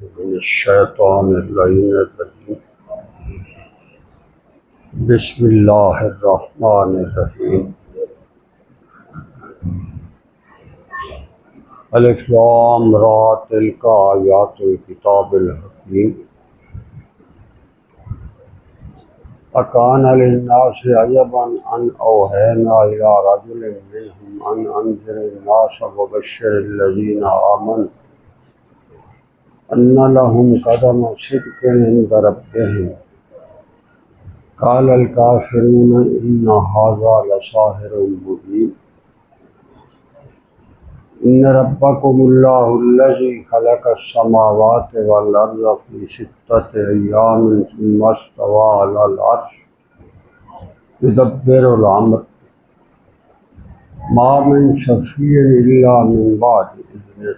من الشیطان اللعین الرجیم بسم اللہ الرحمن الرحیم الف لام را تلک آیات الکتاب الحکیم اکان للناس عجبا ان اوحینا الی رجل منهم ان انذر الناس وبشر الذین آمنوا ان لهم قدم صدق عند ربهم قال الکافرون ان ھذا لساحر مبین ان ربکم اللہ الذی خلق السماوات والارض فی ستۃ ایام ثم استوی علی العرش یدبر الامر ما من شفیع الا من بعد اذنہ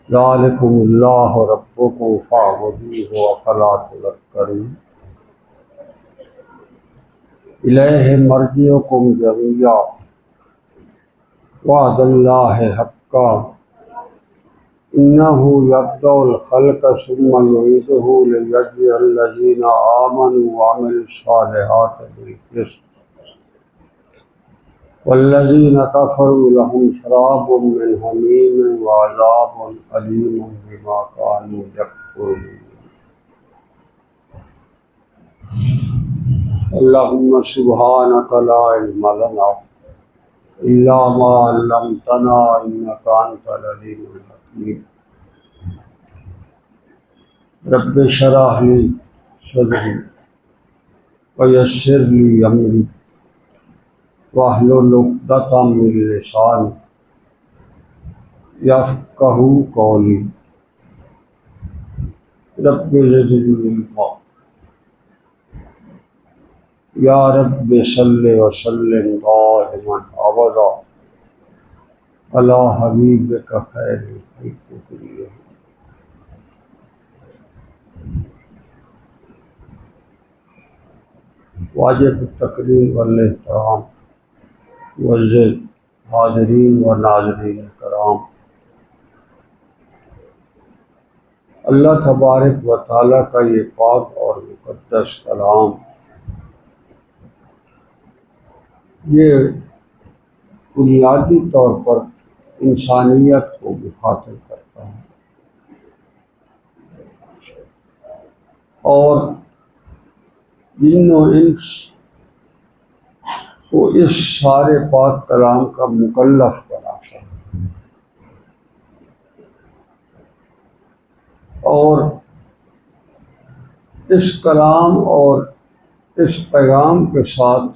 ذالکم اللہ ربکم فاعبدوہ افلا تذکرون الیہ مرجعکم جمیعا وعد اللہ حقا انہ یبدأ الخلق ثم یعیدہ لیجزی الذین آمنوا وعملوا الصالحات بالقسط والذین کفروا لهم شراب من حمیم وعذاب علیم بما كانوا یکفرون اللہم سبحانک لا علم لنا الا ما علمتنا انک انت العلیم الحکیم رب اشرح لی صدری ویسر لی امری واحلل عقدۃ من لسانی یفقہوا قولی رب زدنی علما یا رب صلی وسلم دائما ابدا علی حبیبک خیر الخلق کلہم۔ واجب التکریم والاحترام معزز حاضرین و ناظرین کرام، اللہ تبارک و تعالیٰ کا یہ پاک اور مقدس کلام یہ بنیادی طور پر انسانیت کو مخاطب کرتا ہے اور جن و انس کو اس سارے پاک کلام کا مکلف بناتا ہے اور اس کلام اور اس پیغام کے ساتھ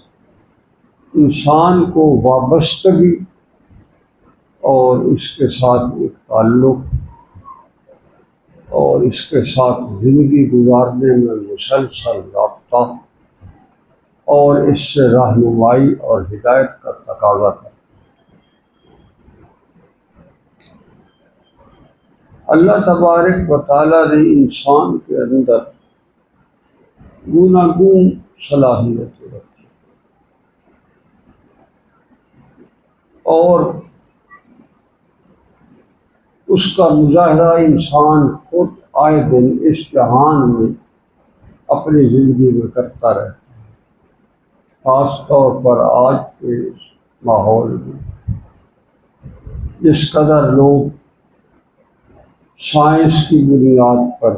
انسان کو وابستگی اور اس کے ساتھ ایک تعلق اور اس کے ساتھ زندگی گزارنے میں مسلسل رابطہ اور اس سے رہنمائی اور ہدایت کا تقاضا کرتا ہے۔ اللہ تبارک و تعالیٰ نے انسان کے اندر گوناگون صلاحیتیں رکھی اور اس کا مظاہرہ انسان خود آئے دن اس جہان میں اپنی زندگی میں کرتا رہتا ہے، خاص طور پر آج کے اس ماحول میں جس قدر لوگ سائنس کی بنیاد پر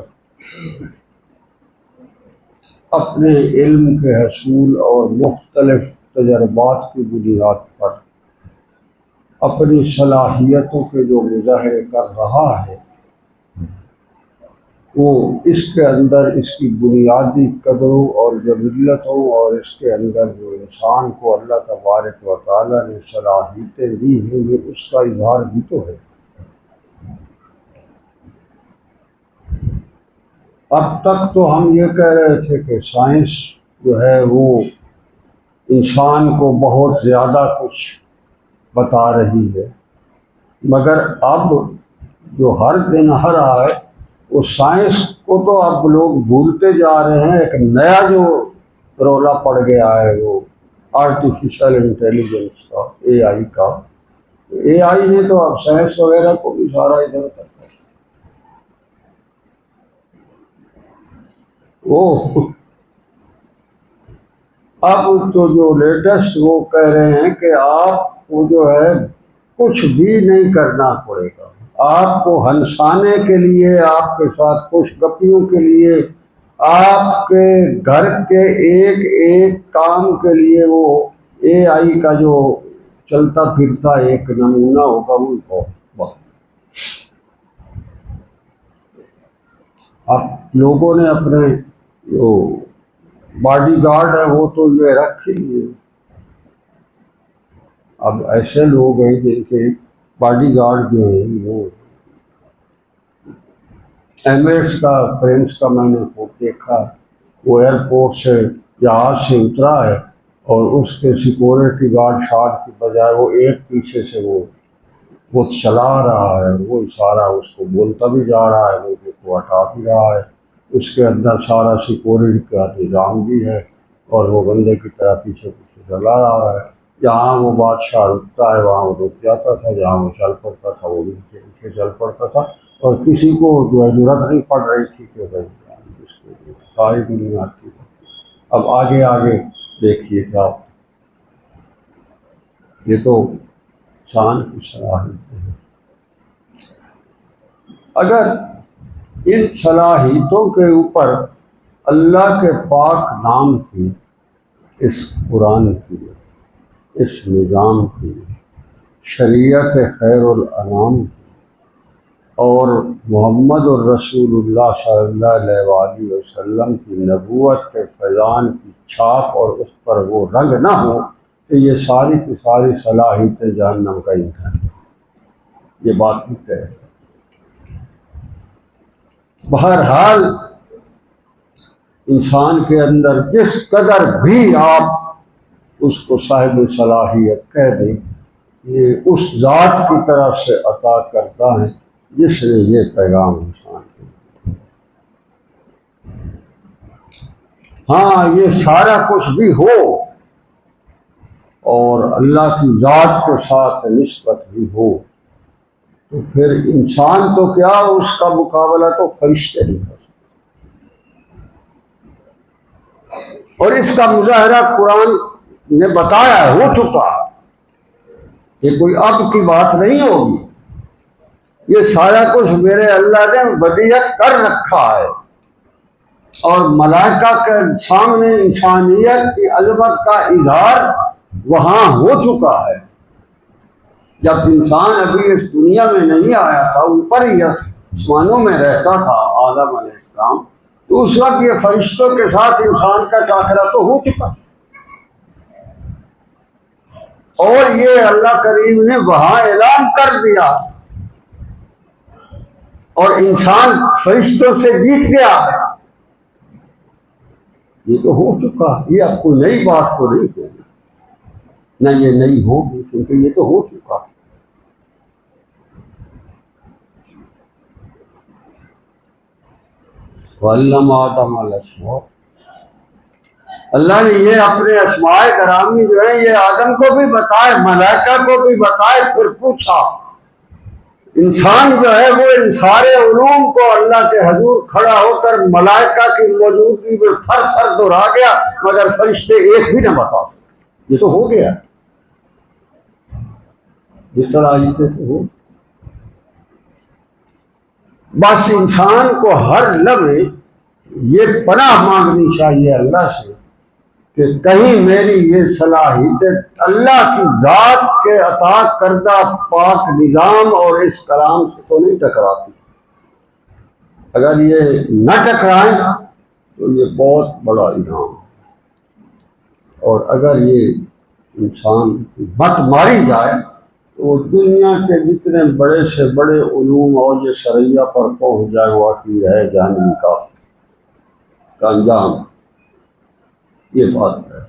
اپنے علم کے حصول اور مختلف تجربات کی بنیاد پر اپنی صلاحیتوں کے جو مظاہرے کر رہا ہے وہ اس کے اندر اس کی بنیادی قدروں اور جبلتوں اور اس کے اندر جو انسان کو اللہ تبارک و تعالیٰ نے صلاحیتیں دی ہیں یہ اس کا اظہار بھی تو ہے۔ اب تک تو ہم یہ کہہ رہے تھے کہ سائنس جو ہے وہ انسان کو بہت زیادہ کچھ بتا رہی ہے، مگر اب جو ہر دن ہر آئے وہ سائنس کو تو اب لوگ بھولتے جا رہے ہیں۔ ایک نیا جو رولا پڑ گیا ہے وہ آرٹیفیشل انٹیلیجنس کا، اے آئی کا۔ اے آئی نے تو اب سائنس وغیرہ کو بھی سارا ادھر کرتا ہے۔ وہ اب تو جو لیٹسٹ وہ کہہ رہے ہیں کہ آپ کو جو ہے کچھ بھی نہیں کرنا پڑے گا، آپ کو ہنسانے کے لیے، آپ کے ساتھ خوش گپیوں کے لیے، آپ کے گھر کے ایک ایک کام کے لیے وہ اے آئی کا جو چلتا پھرتا ایک نمونہ ہوگا وہ بہت۔ اب لوگوں نے اپنے جو باڈی گارڈ ہے وہ تو یہ رکھ ہی لیے۔ اب ایسے لوگ ہیں جن کے باڈی گارڈ جو ہیں وہ ایمریٹس کا پرنس کا میں نے وہ دیکھا، وہ ایئرپورٹ سے جہاز سے اترا ہے اور اس کے سیکورٹی گارڈ شاٹ کی بجائے وہ ایک پیچھے سے وہ چلا رہا ہے، وہ اشارہ اس کو بولتا بھی جا رہا ہے، لوگوں کو ہٹا بھی رہا ہے، اس کے اندر سارا سیکورٹی کا نظام بھی ہے اور وہ بندے کی طرح پیچھے پیچھے چلا آ رہا ہے۔ جہاں وہ بادشاہ رکتا ہے وہاں وہ رک جاتا تھا، جہاں وہ چل پڑتا تھا وہ بھی پیچھے چل پڑتا تھا، اور کسی کو جو ہے ضرورت نہیں پڑ رہی تھی کہ بھائی اس کو ساری دنیا کی۔ اب آگے آگے دیکھیے کیا، یہ تو انسان کی صلاحیت ہے۔ اگر ان صلاحیتوں کے اوپر اللہ کے پاک نام کی، اس قرآن کی، اس نظام کی، شریعت خیر الانام کی اور محمد الرسول اللہ صلی اللہ علیہ وآلہ وسلم کی نبوت کے فیضان کی چھاپ اور اس پر وہ رنگ نہ ہو کہ یہ ساری کی ساری صلاحیتیں جہنم کا ایندھن ہیں، یہ بات بھی طے ہے۔ بہرحال انسان کے اندر جس قدر بھی آپ اس کو صاحب صلاحیت کہہ دیں، یہ اس ذات کی طرف سے عطا کرتا ہے جس نے یہ پیغام انسان کو۔ ہاں یہ سارا کچھ بھی ہو اور اللہ کی ذات کے ساتھ نسبت بھی ہو تو پھر انسان تو کیا، اس کا مقابلہ تو فرشتے نہیں کر سکتے۔ اور اس کا مظاہرہ قرآن نے بتایا، ہو چکا، یہ کوئی اب کی بات نہیں ہوگی، یہ سارا کچھ میرے اللہ نے ودیعت کر رکھا ہے، اور ملائکہ کے سامنے انسانیت کی عظمت کا اظہار وہاں ہو چکا ہے۔ جب انسان ابھی اس دنیا میں نہیں آیا تھا، اوپر ہی آسمانوں میں رہتا تھا آدم علیہ السلام، تو اس وقت یہ فرشتوں کے ساتھ انسان کا ٹاکرا تو ہو چکا، اور یہ اللہ کریم نے وہاں اعلان کر دیا اور انسان فرشتوں سے جیت گیا۔ یہ تو ہو چکا، یہ اب کوئی نئی بات تو نہیں ہوگی، نہ یہ نئی ہوگی، کیونکہ یہ تو ہو چکا۔ وَعَلَّمَ آدَمَ الْأَسْمَاءَ، اللہ نے یہ اپنے اسماء گرامی جو ہیں یہ آدم کو بھی بتائے، ملائکہ کو بھی بتائے، پھر پوچھا۔ انسان جو ہے وہ ان سارے علوم کو اللہ کے حضور کھڑا ہو کر ملائکہ کی موجودگی میں فر فر دہرا گیا، مگر فرشتے ایک بھی نہ بتا سکے۔ یہ تو ہو گیا، یہ صلاحیتیں تو ہو۔ بس انسان کو ہر لمحے یہ پناہ مانگنی چاہیے اللہ سے کہ کہیں میری یہ صلاحیتیں اللہ کی ذات کے عطا کردہ پاک نظام اور اس کلام سے تو نہیں ٹکراتی۔ اگر یہ نہ ٹکرائیں تو یہ بہت بڑا انعام ہے، اور اگر یہ انسان کی مت ماری جائے تو دنیا کے جتنے بڑے سے بڑے علوم اور یہ سریا پر پہنچ جائے وہ اخیر ہے جہنمی کافر کا انجام، یہ بات ہے۔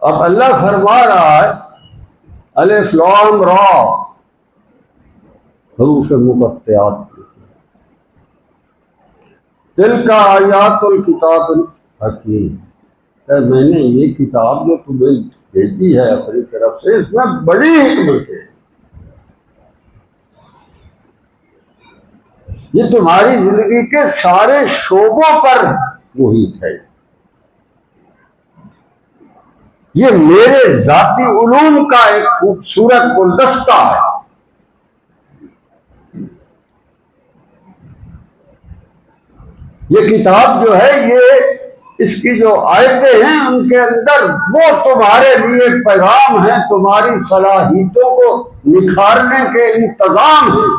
اب اللہ فرما رہا ہے الف لام را، حروف مقطعات، تلک آیات الکتاب الحکیم، میں نے یہ کتاب جو تمہیں بھیجی ہے اپنی طرف سے اس میں بڑی حکمت ہے۔ یہ تمہاری زندگی کے سارے شعبوں پر محیط ہے. یہ میرے ذاتی علوم کا ایک خوبصورت گلدستہ ہے. یہ کتاب جو ہے، یہ اس کی جو آیتیں ہیں ان کے اندر وہ تمہارے لیے پیغام ہیں، تمہاری صلاحیتوں کو نکھارنے کے انتظام ہیں،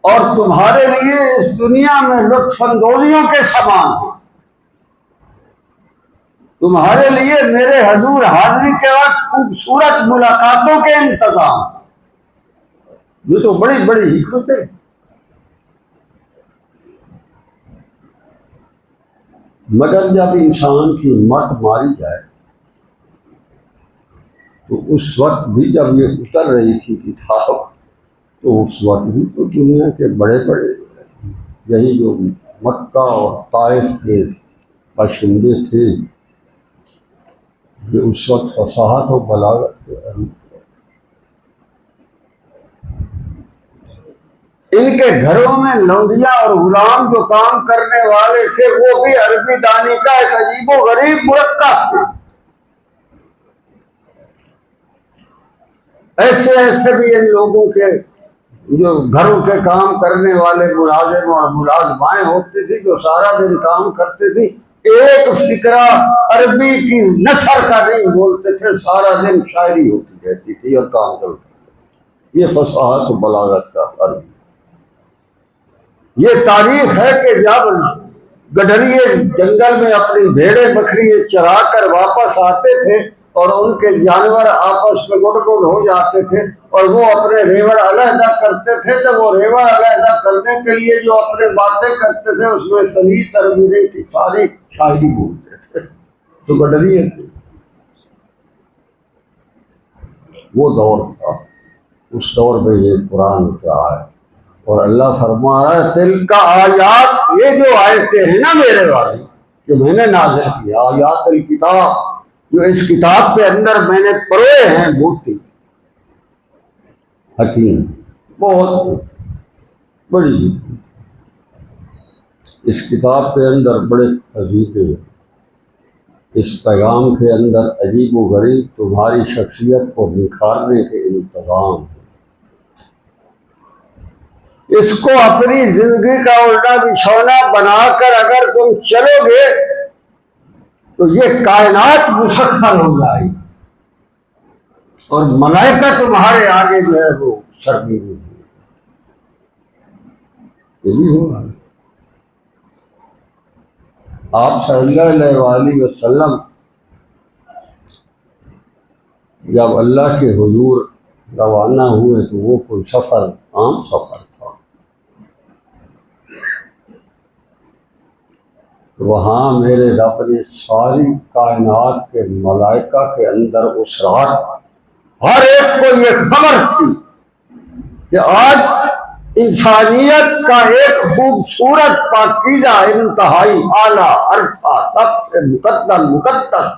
اور تمہارے لیے اس دنیا میں لطف اندوزیوں کے سامان ہیں، تمہارے لیے میرے حضور حاضری کے وقت خوبصورت ملاقاتوں کے انتظام. یہ تو بڑی بڑی حکمتیں. مگر جب انسان کی مت ماری جائے تو اس وقت بھی جب یہ اتر رہی تھی کتاب، تو اس وقت بھی تو دنیا کے بڑے بڑے یہی جو مکہ اور طائف کے باشندے تھے، یہ اس وقت فصاحت و بلاغت کے ان کے گھروں میں لونڈیاں اور غلام جو کام کرنے والے تھے وہ بھی عربی دانی کا ایک عجیب و غریب مرکب تھے. ایسے ایسے بھی ان لوگوں کے جو گھروں کے کام کرنے والے ملازم اور ملازمائیں ہوتی تھی جو سارا دن کام کرتے تھے، ایک فقرہ عربی کی نثر کا نہیں بولتے تھے، سارا دن شاعری ہوتی رہتی تھی اور کام چلتا. یہ فصاحت و بلاغت کا فرق. یہ تاریخ ہے کہ جب گڈریے جنگل میں اپنی بھیڑیں بکریاں چرا کر واپس آتے تھے اور ان کے جانور آپس میں گڑ گڑ ہو جاتے تھے اور وہ اپنے ریوڑ علیحدہ کرتے تھے، تو وہ ریوڑ علیحدہ کرنے کے لیے جو اپنے باتیں کرتے تھے اس میں سلیس عربی نہیں تھی، ساری شاعری بولتے تھے. تو گڈریے تھے. وہ دور تھا، اس دور میں یہ قرآن اترا ہے. اور اللہ فرما رہا ہے تل کا آیات، یہ جو آیتیں ہیں نا میرے والی کہ میں نے نازل کیا، آیات الکتاب، جو اس کتاب کے اندر میں نے پروئے ہیں موتی حکیم، بہت بڑی. اس کتاب کے اندر بڑے خزینے، اس پیغام کے اندر عجیب و غریب تمہاری شخصیت کو نکھارنے کے انتظام. اس کو اپنی زندگی کا الٹا بچھونا بنا کر اگر تم چلو گے تو یہ کائنات مسخر ہو جائے گی اور ملائکہ تمہارے آگے جو ہے وہ سرگردی ہوگی. یہ بھی ہوگا. آپ صلی اللہ علیہ وسلم جب اللہ کے حضور روانہ ہوئے تو وہ کوئی سفر عام سفر تھا. وہاں میرے رب نے ساری کائنات کے ملائکہ کے اندر اس رات ہر ایک کو یہ خبر تھی کہ آج انسانیت کا ایک خوبصورت پاکیزہ انتہائی اعلیٰ عرفہ سب سے مقدس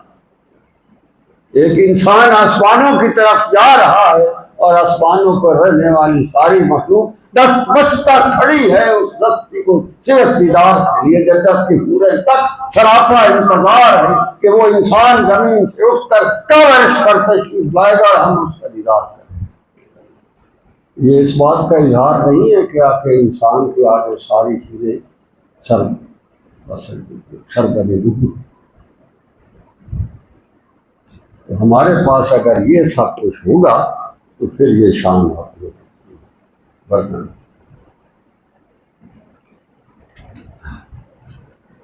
ایک انسان آسمانوں کی طرف جا رہا ہے اور آسمانوں پر رہنے والی ساری مخلوق دست بستہ کھڑی ہے اس دستی کو صرف دیدار کے لیے. جنت کی پورے تک سراپا انتظار ہے کہ وہ انسان زمین سے اٹھ کر کب عرش پر تشریف لائے گا اور ہم اس کا دیدار کریں. یہ اس بات کا اظہار نہیں ہے کہ انسان کے آگے ساری چیزیں سر بنے ہوئی. تو ہمارے پاس اگر یہ سب کچھ ہوگا تو پھر یہ شان ہوگی. ورنہ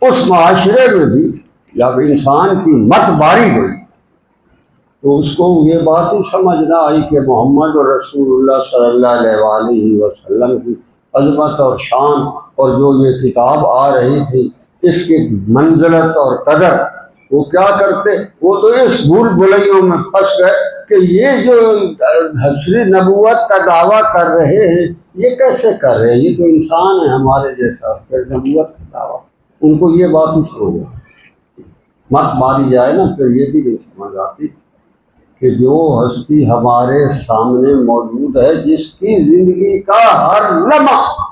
اس معاشرے میں بھی جب انسان کی مت ماری گئی تو اس کو یہ بات ہی سمجھ نہ آئی کہ محمد رسول اللہ صلی اللہ علیہ وسلم کی عظمت اور شان اور جو یہ کتاب آ رہی تھی اس کی منزلت اور قدر، وہ کیا کرتے، وہ تو اس بھول بھلیوں میں پھنس گئے کہ یہ جو حضری نبوت کا دعویٰ کر رہے ہیں یہ کیسے کر رہے ہیں، یہ تو انسان ہے ہمارے جیسا، پھر نبوت کا دعویٰ. ان کو یہ بات ہی سمجھ مت ماری جائے نا پھر یہ بھی نہیں سمجھ آتی کہ جو ہستی ہمارے سامنے موجود ہے، جس کی زندگی کا ہر لمحہ،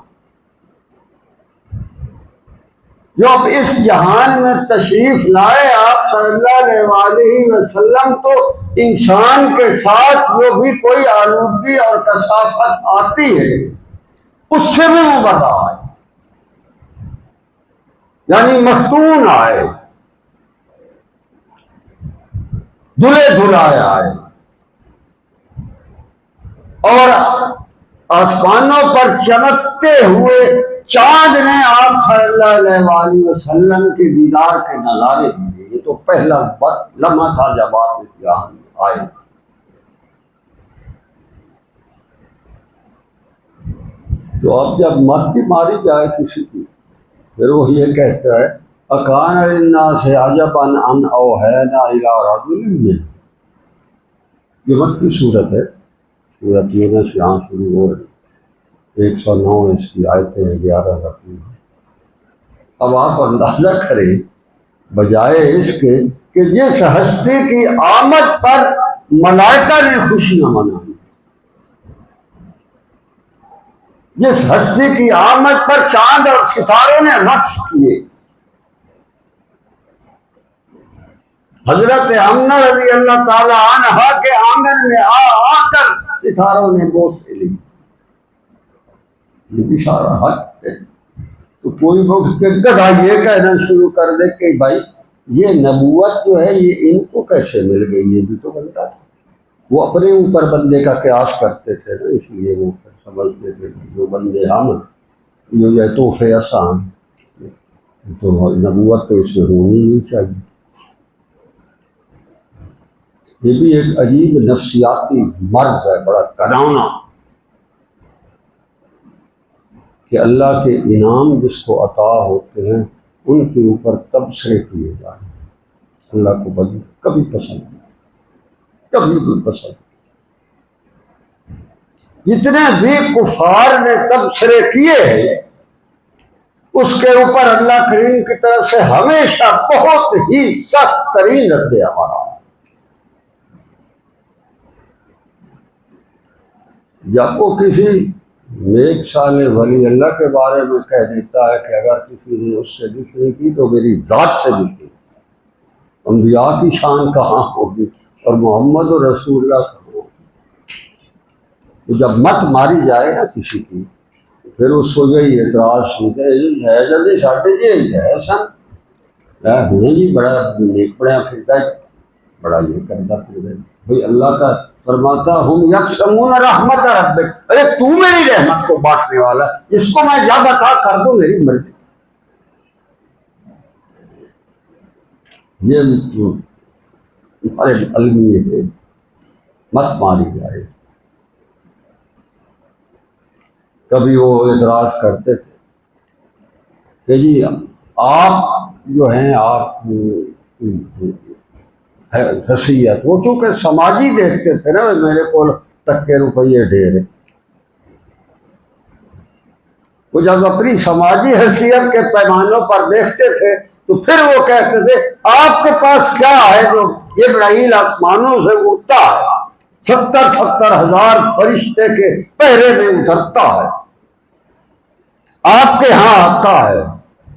جو اب اس جہان میں تشریف لائے آپ صلی اللہ علیہ وسلم، تو انسان کے ساتھ جو بھی کوئی آلودگی اور کثافت آتی ہے اس سے بھی مبرا ہے، یعنی مختون آئے، دھلے دھلائے آئے، اور آسمانوں پر چمکتے ہوئے چاند نے آپ صلی اللہ علیہ وسلم کے دیدار کے نظارے دیے۔ یہ تو پہلا لمحہ تھا جب آپ اس جہان میں آئے۔ تو اب جب مرتی ماری جائے کسی کی، پھر وہ یہ کہتا ہے اکان للناس عجبا ان اوحینا الی رجل منهم۔ یہ مت کی صورت ہے، سورت یونس یہاں شروع ہو رہی، 109 اس کی آیتیں 11 رقم۔ اب آپ اندازہ کریں، بجائے اس کے کہ جس ہستی کی آمد پر ملائکہ نے خوشیاں منائی، جس ہستی کی آمد پر چاند اور ستاروں نے رقص کیے، حضرت آمنہ رضی اللہ تعالی عنہا کے آنگن میں آ کر ستاروں نے بوسے لی، یہ اشارہ حق ہے۔ تو کوئی وقت کے گدھا یہ کہنا شروع کر دے کہ بھائی یہ نبوت جو ہے یہ ان کو کیسے مل گئی، یہ بھی تو بنتا تھا۔ وہ اپنے اوپر بندے کا قیاس کرتے تھے نا، اس لیے وہ سمجھتے تھے کہ جو بندے ہم یہ تحفے آسان، تو نبوت تو اس میں ہونی نہیں چاہیے۔ یہ بھی ایک عجیب نفسیاتی مرض ہے، بڑا کرانا، کہ اللہ کے انعام جس کو عطا ہوتے ہیں ان کے اوپر تبصرے کیے جائیں۔ اللہ کو کبھی پسند نہیں، کبھی بھی پسند۔ جتنے بھی کفار نے تبصرے کیے ہیں اس کے اوپر اللہ کریم کی طرف سے ہمیشہ بہت ہی سخت ترین رد عمل آیا۔ جب وہ کسی نیک صالح ولی اللہ کے بارے میں کہہ دیتا ہے کہ اگر کسی نے اس سے دشمنی کی تو میری ذات سے دشمنی، انبیاء کی شان کہاں ہوگی اور محمد رسول اللہ کہاں ہوگی؟ تو جب مت ماری جائے نا کسی کی، پھر اس کو یہی اعتراض سنتے ہے جلدی ساٹھے جی ہے سن ہوں جی بڑا نیک پڑیا پھرتا ہے، بڑا یہ کرتا پھر بھائی اللہ کا فرماتا ہم یقسمون رحمت ربک، ارے تو میری رحمت کو بانٹنے والا، اس کو میں زیادہ عطا کر دوں میری مرضی۔ یہ ہمارے المیہ ہے، مت ماری جائے۔ کبھی وہ اعتراض کرتے تھے کہ جی آپ جو ہیں آپ حیثیت، وہ چونکہ سماجی دیکھتے تھے نا، میرے کو ٹکے روپیے ڈھیر، وہ جب اپنی سماجی حیثیت کے پیمانوں پر دیکھتے تھے تو پھر وہ کہتے تھے آپ کے پاس کیا ہے جو جبرائیل آسمانوں سے اڑتا ہے، 70 ہزار فرشتے کے پہرے میں اترتا ہے، آپ کے ہاں آتا ہے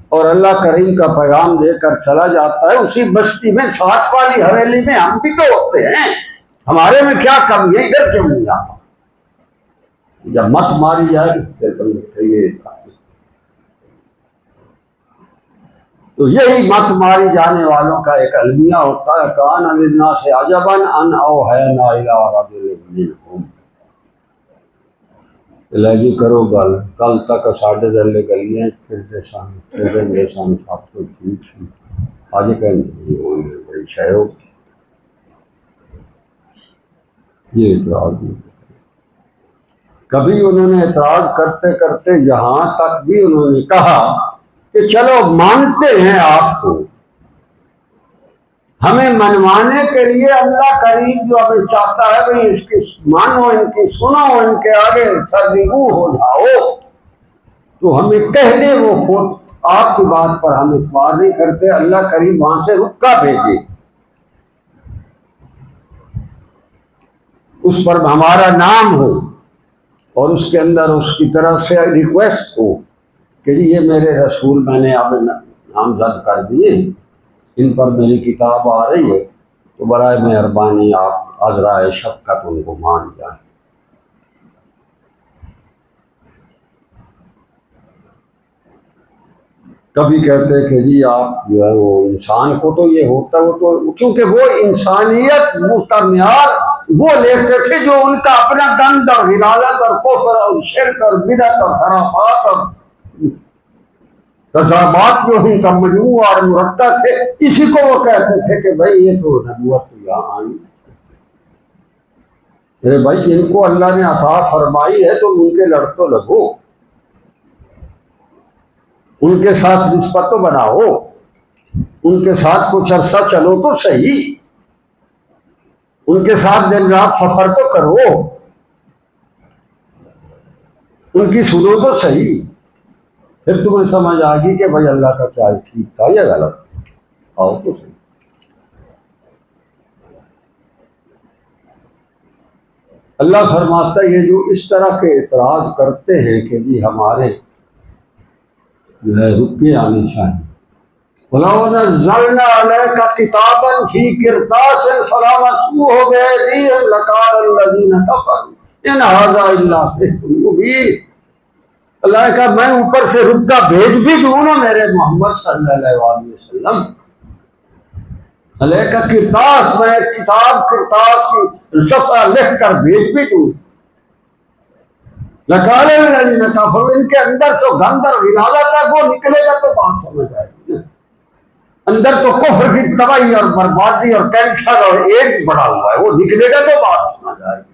اور اللہ کریم کا پیغام دے کر چلا جاتا ہے، اسی بستی میں ساتھ والی حویلی میں ہم بھی تو ہوتے ہیں، ہمارے میں کیا کمی ہے، ادھر کیوں نہیں آتا؟ جب مت ماری جائے تو یہی مت ماری جانے والوں کا ایک المیہ ہوتا ہے، کان للناس عجبا ان اوحینا الی رجل منهم۔ جی کرو گل کل تک ساڈے دلے گلیاں پھرتے سن، پھریں سن، سب تو ٹھیک سی، اج کہیں بڑی شے ہو گئی۔ یہ اعتراض نہیں، کبھی انہوں نے اعتراض کرتے کرتے یہاں تک بھی انہوں نے کہا کہ چلو مانتے ہیں آپ کو، ہمیں منوانے کے لیے اللہ کریم جو ہمیں چاہتا ہے بھئی اس کی مانو، ان کی سنو، ان کے آگے سرنگو ہو جاؤ، تو ہمیں کہہ دے وہ خود، آپ کی بات پر ہم اعتبار نہیں کرتے، اللہ کریم وہاں سے رکا بھیجے۔ اس پر ہمارا نام ہو اور اس کے اندر اس کی طرف سے ریکویسٹ ہو کہ یہ میرے رسول میں نے اب نامزد کر دیے، ان پر میری کتاب آ رہی ہے، تو برائے مہربانی آپ عذرائے شفقت ان کو مان جائیں۔ کبھی کہتے کہ جی آپ جو ہے وہ انسان کو تو یہ ہوتا ہے، وہ تو کیونکہ وہ انسانیت وہ کا معیار وہ لیتے تھے جو ان کا اپنا گند اور غلالت اور کفر اور شرک اور بدعت اور خرافات اور تضابات جو ان کا مجموعہ اور مرکب تھے، اسی کو وہ کہتے تھے کہ بھائی یہ تو نبوت یہاں آئی۔ ارے بھائی جن کو اللہ نے عطا فرمائی ہے تو ان کے لڑ تو لگو، ان کے ساتھ نسبت تو بناؤ، ان کے ساتھ کچھ عرصہ چلو تو صحیح، ان کے ساتھ دن رات سفر تو کرو، ان کی سنو تو صحیح، پھر تمہیں سمجھ آ گئی کہ بھائی اللہ کا کیا ٹھیک تھا یا غلط، آؤ تو صحیح۔ اللہ فرماتا ہے یہ جو اس طرح کے اعتراض کرتے ہیں کہ جی ہمارے جو ہے رکے آنے چاہیے، وَلَوْ نَزَّلْنَا عَلَيْكَ كِتَابًا فِي قِرْطَاسٍ فَلَمَسُوهُ بِأَيْدِيهِمْ لَقَالَ الَّذِينَ كَفَرُوا إِنْ هَذَا إِلَّا سِحْرٌ مُبِينٌ۔ اللہ نے کہا میں اوپر سے رکا بھیج بھی دوں نا میرے محمد صلی اللہ علیہ وسلم، علیہ کا کرتاس، میں کتاب کرتاس کی صفحہ لکھ کر بھیج بھی دوں، لقال الذین کفروا، ان کے اندر سے گند اور غلالت ہے، وہ نکلے گا تو بات سمجھ آئے گی۔ اندر تو کفر کی تباہی اور بربادی اور کینسر اور ایڈز بڑا ہوا ہے، وہ نکلے گا تو بات سمجھ آئے گی۔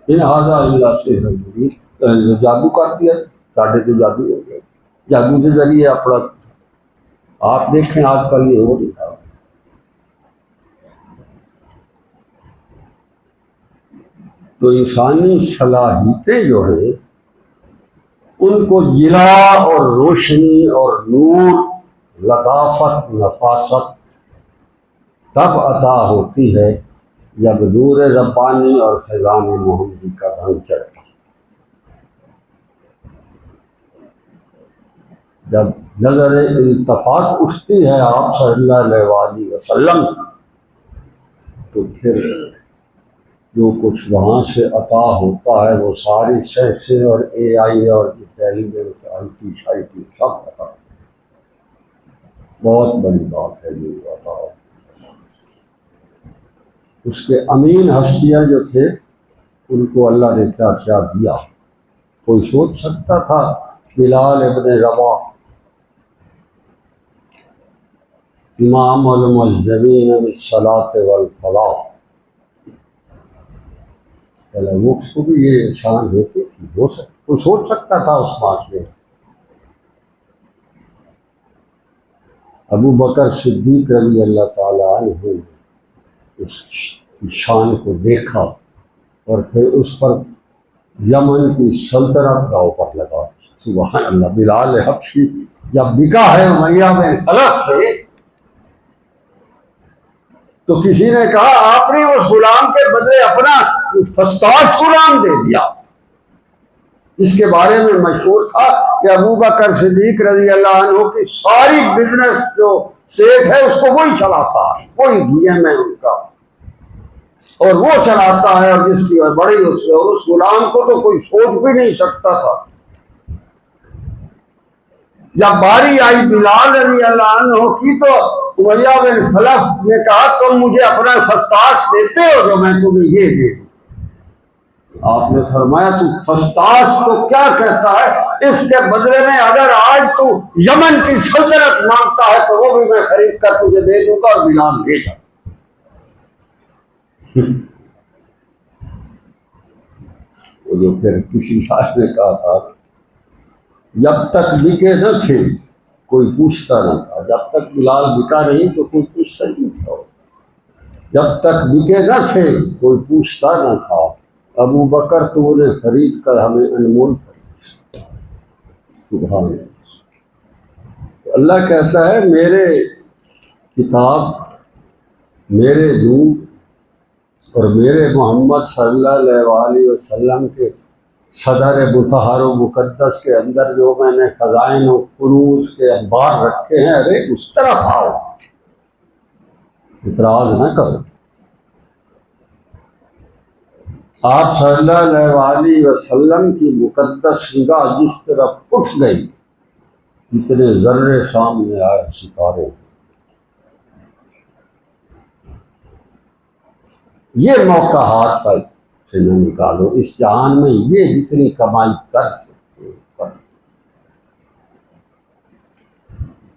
ان ھذا الا سحر مبین، جادو کر دیا، ساڑھے تو جادو ہو گیا، جادو کے ذریعے اپنا آپ دیکھیں آج کل یہ ہو رہا ہے۔ تو انسانی صلاحیتیں جو ہیں ان کو جلا اور روشنی اور نور، لطافت، نفاست تب عطا ہوتی ہے جب نور ربانی اور فیضان محمدی کا رنگ چڑھتا ہے، جب نظر التفات اٹھتی ہے آپ صلی اللہ علیہ وسلم کی، تو پھر جو کچھ وہاں سے عطا ہوتا ہے وہ ساری سائنسیں اور اے آئی اور انٹیلیجنس آئی ٹی شائی ٹی سب عطا، بہت بڑی بات ہے یہ عطا۔ اس کے امین ہستیاں جو تھے ان کو اللہ نے کیا کیا دیا، کوئی سوچ سکتا تھا؟ بلال ابن رباح امام المعذبین بالصلاۃ والفلاح، وہ اس کو بھی یہ شان ہوتی تھی، کوئی سوچ سکتا تھا اس معاشرے میں؟ ابو بکر صدیق رضی اللہ تعالیٰ عنہ نے اس شان کو دیکھا اور پھر اس پر یمن کی سلطنت کا اوپر لگا دی۔ سبحان اللہ، بلال حبشی جب بکا ہے امیہ بن خلف سے تو کسی نے کہا آپ نے اس غلام کے بدلے اپنا فسطاس غلام دے دیا۔ اس کے بارے میں مشہور تھا کہ ابو بکر صدیق رضی اللہ عنہ کی ساری بزنس جو سیٹ ہے اس کو وہی چلاتا ہے، وہی ڈی ایم ہے ان کا، اور وہ چلاتا ہے، اور جس کی بڑی اس سے، اور اس غلام کو تو کوئی سوچ بھی نہیں سکتا تھا۔ جب باری آئی بلال رضی اللہ عنہ کی تو امیہ بن خلف نے کہا تم مجھے اپنا فسطاس دیتے ہو جو میں تمہیں یہ دے دوں؟ آپ نے فرمایا تو فسطاس تو کیا کہتا ہے، اس کے بدلے میں اگر آج تو یمن کی سلطنت مانگتا ہے تو وہ بھی میں خرید کر تجھے دے دوں گا، اور بلال دے گا۔ وہ جو پھر کسی شاعر نے کہا تھا جب تک بکے نہ تھے کوئی پوچھتا نہ تھا، جب تک بلال بکا نہیں تو کوئی پوچھتا نہیں تھا، جب تک بکے نہ تھے کوئی پوچھتا نہ تھا، ابو بکر تو انہیں خرید کر ہمیں انمول خرید۔ سبحان اللہ۔ تو اللہ کہتا ہے میرے کتاب، میرے نور، اور میرے محمد صلی اللہ علیہ وسلم کے صدر مطہر و مقدس کے اندر جو میں نے خزائن و کنوز کے انبار رکھے ہیں، ارے اس طرف آؤ، اعتراض نہ کرو۔ آپ صلی اللہ علیہ وسلم کی مقدس نگاہ جس طرف اٹھ گئی، اتنے ذرے سامنے آئے ستارے۔ یہ موقع ہاتھ سے نہ نکالو، اس جہان میں یہ جتنی کمائی کر سکتے ہو۔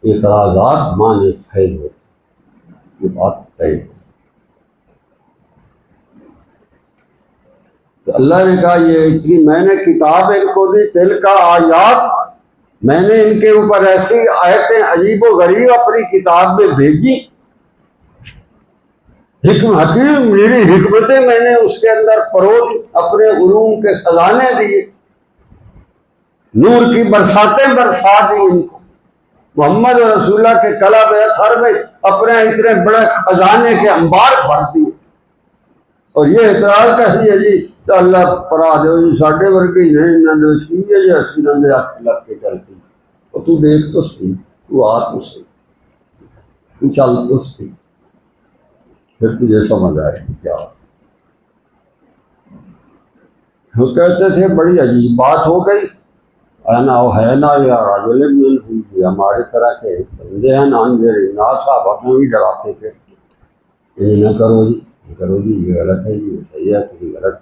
اعتراضات مانے فیل ہوتے، یہ بات فیل ہوتی۔ تو اللہ نے کہا یہ اتنی میں نے کتاب ان کو دی، دل کا آیات، میں نے ان کے اوپر ایسی آیتیں عجیب و غریب اپنی کتاب میں بھیجی، حکیم میری حکمتیں میں نے اس کے اندر پرو دی، اپنے علوم کے خزانے دیے، نور کی برساتیں برسا دی ان کو، محمد رسول اللہ کے کلام اطہر میں اپنے اتنے بڑے خزانے کے انبار بھر دیے۔ اور یہ اعتراض کر دیا جی تو اللہ پڑھا دو جی ساڈے ورگے ہی نہیں نہ جی اسی نہ لگ کے چلتی، اور تو دیکھ تو صحیح، تو آ تو صحیح، تو چل تو صحیح، پھر تجھے سمجھ آئے کیا۔ وہ کہتے تھے بڑی عجیب بات ہو گئی، ہے نا یا راجل منہم، یہ ہمارے طرح کے بندے ہیں، نانذر الناس، آپ ہمیں بھی ڈراتے تھے، یہ نہ کرو جی، یہ کرو جی، یہ غلط ہے جی، یہ صحیح ہے، تم غلط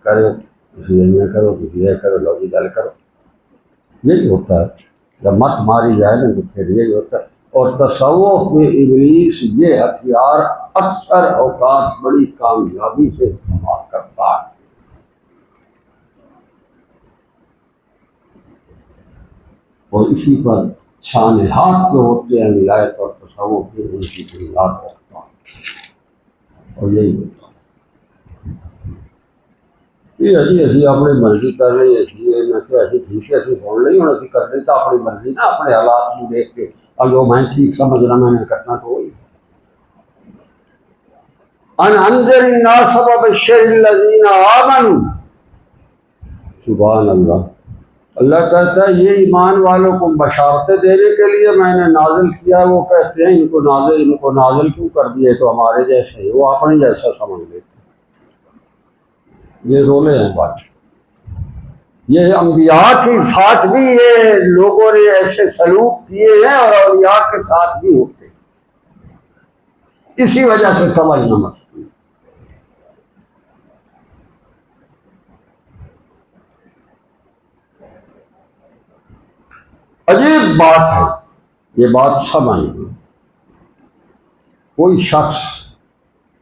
کرے کسی یہ نہ کرو، کسی یہ کرو، لاجیکل کرو، یہی ہوتا ہے۔ جب مت ماری جائے نا تو پھر یہی ہوتا ہے۔ اور تصوف میں ابلیس یہ ہتھیار اکثر اوقات بڑی کامیابی سے استعمال کرتا ہے۔ اور اسی پر شانحات جو ہوتے ہیں ولایت اور تصوف میں ان کی بنیاد رکھتا ہے، اور یہی ہوتا ہے۔ یہ اسی اپنی مرضی کر رہی ہے، نہ کہ ایسی ٹھیک ہے ایسی سن رہی ہوں، ایسی کر دیتا اپنی مرضی نا، اپنے حالات کو دیکھ کے، اور جو میں ٹھیک سمجھ رہا میں نے کرنا تو وہی۔ ان انذر الناس وبشر الذین آمنوا، سبحان اللہ۔ اللہ کہتا ہے یہ ایمان والوں کو بشارتیں دینے کے لیے میں نے نازل کیا۔ وہ کہتے ہیں ان کو نازل کیوں کر دیے، تو ہمارے جیسے ہی، وہ اپنے جیسا سمجھ لیتے ہیں۔ یہ رولے ہیں بات، یہ انبیاء کے ساتھ بھی یہ لوگوں نے ایسے سلوک کیے ہیں، اور اولیاء کے ساتھ بھی ہوتے ہیں، اسی وجہ سے سمجھ نہ مت۔ عجیب بات ہے، یہ بات سمجھ لیں، کوئی شخص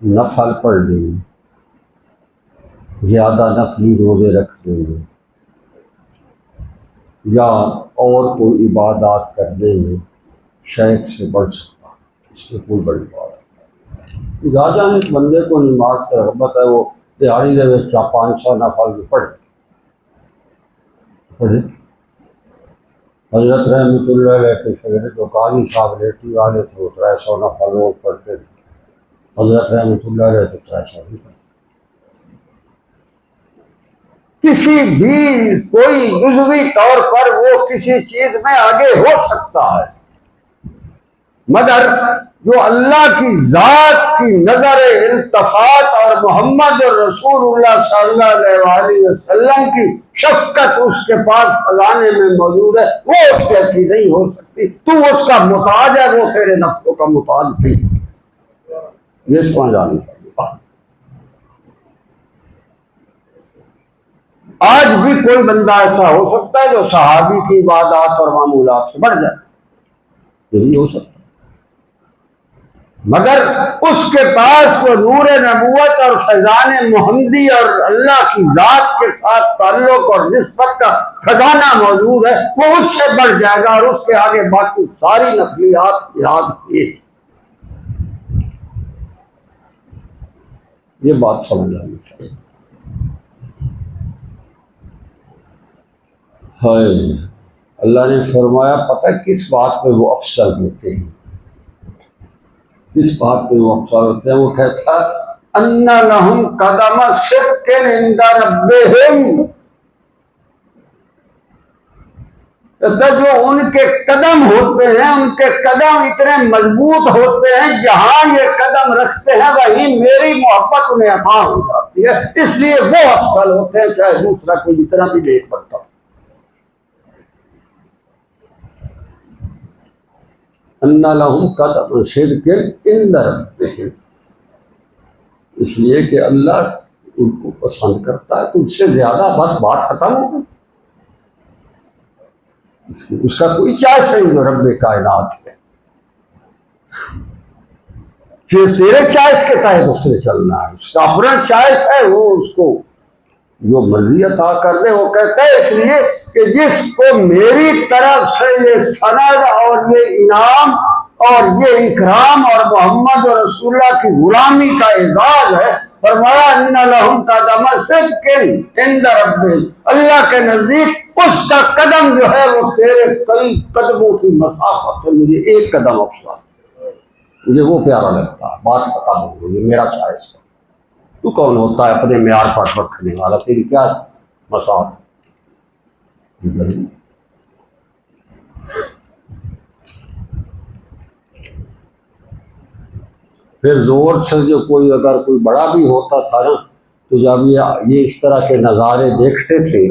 نفل پڑھ لیں گے، زیادہ نفلی روزے رکھ لیں گے، یا اور کوئی عبادات کرنے میں شیخ سے بڑھ سکتا ہے، اس میں کوئی بڑی بات ہے۔ زیادہ اس بندے کو نماز سے رغبت ہے، وہ دیہڑی دے 500 نفل بھی پڑھے۔ حضرت رحمۃ اللہ علیہ کے شاگرد جو قاضی صاحب لیٹی والے تھے، وہ 300 نفل روز پڑھتے تھے۔ حضرت رحمۃ اللہ علیہ تو 300 ہی پڑھتے۔ کسی بھی کوئی جزوی طور پر وہ کسی چیز میں آگے ہو سکتا ہے، مگر جو اللہ کی ذات کی نظر التفات اور محمد رسول اللہ صلی اللہ علیہ وسلم کی شفقت اس کے پاس خزانے میں موجود ہے، وہ اس جیسی نہیں ہو سکتی۔ تو اس کا محتاج ہے، وہ تیرے نفسوں کا محتاج نہیں۔ یہ سمجھ آنی چاہیے۔ آج بھی کوئی بندہ ایسا ہو سکتا ہے جو صحابی کی عبادات اور معمولات سے بڑھ جائے، یہ نہیں ہو سکتا، مگر اس کے پاس وہ نور نبوت اور فیضان محمدی اور اللہ کی ذات کے ساتھ تعلق اور نسبت کا خزانہ موجود ہے، وہ اس سے بڑھ جائے گا، اور اس کے آگے باقی ساری نفلیات یاد کیے۔ یہ بات سمجھ آنی چاہیے۔ اللہ نے فرمایا پتہ کس بات پہ وہ افسر ہوتے ہیں، کس بات پہ وہ افسر ہوتے ہیں؟ وہ کہتا ان لہم قدم صدق عند ربہم، جو ان کے قدم ہوتے ہیں ان کے قدم اتنے مضبوط ہوتے ہیں، جہاں یہ قدم رکھتے ہیں وہیں میری محبت انہیں عطا ہو جاتی ہے، اس لیے وہ افضل ہوتے ہیں چاہے دوسرا کوئی جتنا بھی دیکھ پڑتا ہو۔ ان لہم قدم صدق عند ربہم، اس لیے کہ اللہ ان کو پسند کرتا ہے، تجھ سے زیادہ، بس بات ختم ہو گئی۔ اس کا کوئی چوائس نہیں جو رب کائنات ہے، صرف تیرے چوائس کے تحت اس نے چلنا ہے، اس کا اپنا چوائس ہے، وہ اس کو جو مرضی عطا کر دے۔ وہ کہتا ہے اس لیے کہ جس کو میری طرف سے یہ سند اور یہ انعام اور یہ اکرام اور محمد اور رسول اللہ کی غلامی کا اعزاز ہے، فرمایا ان لہم قدم صدق عند ربہم، اللہ کے نزدیک اس کا قدم جو ہے وہ تیرے کئی قدموں کی مسافت سے مجھے ایک قدم افضل، مجھے وہ پیارا لگتا ہے۔ بات ختم ہو گئی، یہ میرا چوائس ہے، تو کون ہوتا ہے اپنے معیار پر رکھنے والا؟ تیری کیا مساحت؟ پھر زور سے جو کوئی اگر کوئی بڑا بھی ہوتا تھا نا، تو جب یہ اس طرح کے نظارے دیکھتے تھے